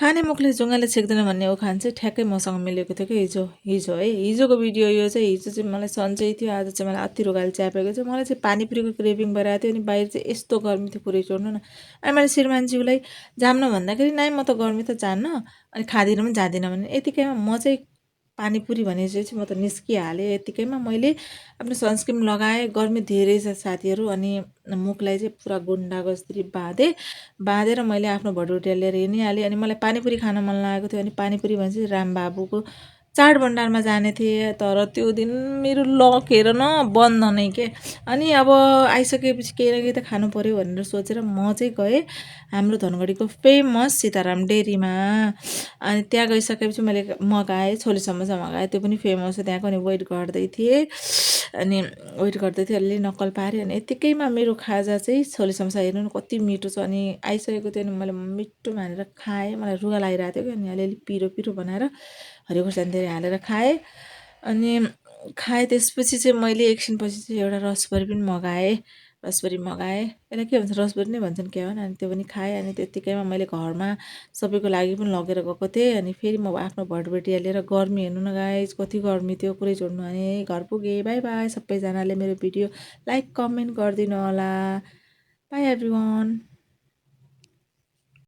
खाने मुखले जुङ्गाले छेक्दैन भन्ने उखान चाहिँ ठ्याक्कै मसँग मिलेको थियो कि हिजो है। हिजोको भिडियो यो चाहिँ हिजो चाहिँ मलाई सन्चै थियो, आज चाहिँ मलाई अति रोगाले च्यापेको छ। मलाई चाहिँ पानीपुरीको क्रेभिङ भइरहेको थियो, अनि बाहिर चाहिँ यस्तो गर्मी थियो पुरै चोर्नु न। अनि मैले श्रीमानज्यूलाई जाम्न भन्दाखेरि नाइ म त गर्मी त जान्न, अनि खाँदिनँ पनि जाँदिनँ भने यतिकैमा म चाहिँ पानीपुरी भनेपछि म त निस्किहालेँ। यतिकैमा मैले आफ्नो सनस्क्रिन लगाएँ, गर्मी धेरै छ साथीहरू, अनि मुखलाई चाहिँ पुरा गुन्डाको जसरी बाँधेर मैले आफ्नो भटभटिया लिएर हिँडिहालेँ। अनि मलाई पानीपुरी खान मन लागेको थियो, अनि पानीपुरी भनेपछि रामबाबुको चाड भण्डारमा जाने थिएँ। तर त्यो दिन मेरो लक हेर न बन्द नै के। अनि अब आइसकेपछि केही न केही त खानु पर्यो भनेर सोचेर म चाहिँ गएँ हाम्रो धनगढीको फेमस सीताराम डेरीमा। अनि त्यहाँ गइसकेपछि मैले मगाएँ, छोले समोसा मगाएँ, त्यो पनि फेमस हो त्यहाँको। अनि वेट गर्दै थिएँ, अनि वेट गर्दै थिएँ, अलिअलि नक्कल पारेँ। अनि यत्तिकैमा मेरो खाजा चाहिँ छोले समोसा हेर्नु न कति मिठो छ। अनि आइसकेको थियो, अनि मैले मिठो मानेर खाएँ। मलाई रुगा लागिरहेको थियो कि, अनि अलिअलि पिरो पिरो बनाएर हरियो खोर्सानी धेरै हालेर खाएँ। अनि खाएँ त्यसपछि चाहिँ मैले एकछिनपछि चाहिँ एउटा रसभरी पनि मगाएँ। यसलाई के भन्छ, रसभरी नै भन्छन् क्या हो। अनि त्यो पनि खाएँ। अनि त्यत्तिकैमा मैले घरमा सबैको लागि पनि लगेर गएको थिएँ। अनि फेरि म आफ्नो भटभटिया लिएर, गर्मी हेर्नु न गाइज कति गर्मी थियो, पुरै चोर्नु। अनि घर पुगेँ। बाई बाई सबैजनाले मेरो भिडियो लाइक कमेन्ट गरिदिनु होला। By everyone.